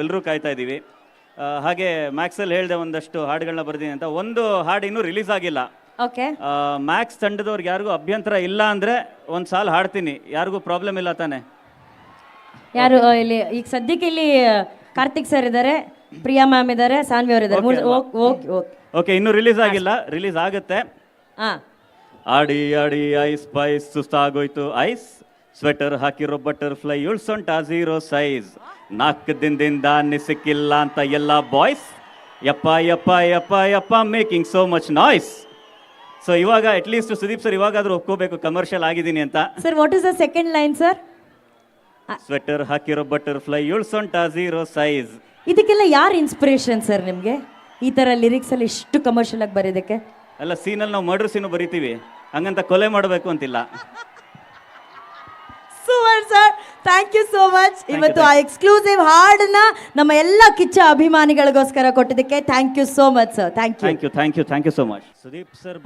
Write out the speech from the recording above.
ನಾವೆಲ್ಲರೂ ಕಾಯ್ತಾ ಇದ್ದೀವಿ. ಹಾಗೆ ಮ್ಯಾಕ್ಸಲ್ಲಿ ಹೇಳಿದೆ ಒಂದಷ್ಟು ಹಾಡುಗಳನ್ನ ಬರ್ತೀನಿ ಅಂತ. ಒಂದು ಹಾಡು ಇನ್ನೂ ರಿಲೀಸ್ ಆಗಿಲ್ಲ. ಓಕೆ, ಮ್ಯಾಕ್ಸ್ ತಂಡದವ್ರಿಗೆ ಯಾರಿಗೂ ಅಭ್ಯಂತರ ಇಲ್ಲ ಅಂದರೆ ಒಂದು ಸಾಲ ಹಾಡ್ತೀನಿ. ಯಾರಿಗೂ ಪ್ರಾಬ್ಲಮ್ ಇಲ್ಲ ತಾನೆ? ಯಾರು ಇಲ್ಲಿ ಈಗ ಸದ್ಯಕ್ಕೆ ಇಲ್ಲಿ ಕಾರ್ತಿಕ್ ಸರ್ ಇದ್ದಾರೆ, ಪ್ರಿಯಾ ಮ್ಯಾಮ್ ಇದ್ದಾರೆ, ಸಾನ್ವಿ ಅವರು ಇದ್ದಾರೆ. ಓಕೆ, ಇನ್ನೂ ರಿಲೀಸ್ ಆಗಿಲ್ಲ, ರಿಲೀಸ್ ಆಗುತ್ತೆ. ಆಡಿ ಆಡಿ ಐಸ್ ಪೈಸ್ ಸುಸ್ತಾಗೋಯ್ತು ಐಸ್, ಸ್ವೆಟರ್ ಹಾಕಿರೋ ಬಟರ್ಫ್ಲೈ ಉಳ್ಸೊಂಟ 0 ಸೈಜ್, 4 ದಿನದಿಂದ ಸಿಕ್ಕಿಲ್ಲ ಅಂತ ಎಲ್ಲ ಬಾಯ್ಸ್, ಯಪ್ಪ ಯಪ್ಪ ಯಪ್ಪ ಯಪ್ಪ making so much noise. So ಇವಾಗ ಅಟ್ಲೀಸ್ಟ್ ಸುದೀಪ್ ಸರ್ ಇವಾಗಾದ್ರೂ ಒಪ್ಕೋಬೇಕು ಕಮರ್ಷಿಯಲ್ ಆಗಿದ್ದೀನಿ ಅಂತ. Sir, what is the second line sir? Sweater ಹಾಕಿರೋ ಬಟರ್ಫ್ಲೈ ಉಳ್ಸೊಂಟ 0 ಸೈಜ್. ಇದಕ್ಕೆಲ್ಲ ಯಾರು ಇನ್ಸ್ಪಿರೇಷನ್ ಸರ್ ನಿಮಗೆ ಈ ತರ ಲಿರಿಕ್ಸ್ ಅಲ್ಲಿ ಇಷ್ಟು ಕಮರ್ಷಿಯಲ್ ಆಗಿ ಬರೀದಕ್ಕೆ? ಅಲ್ಲ, ಸೀನಲ್ಲಿ ನಾವು ಮರ್ಡರ್ ಸೀನು ಬರಿತೀವಿ, ಹಂಗಂತ ಕೊಲೆ ಮಾಡಬೇಕು ಅಂತಿಲ್ಲ. Super sir, thank you so much. ಇವತ್ತು ಆ ಎಕ್ಸ್ಕ್ಲೂಸಿವ್ ಹಾಡನ್ನ ನಮ್ಮ ಎಲ್ಲ ಕಿಚ್ಚ ಅಭಿಮಾನಿಗಳಿಗೋಸ್ಕರ ಕೊಟ್ಟಿದ್ದಕ್ಕೆ thank you so much sir. Thank you so much. Sudeep sir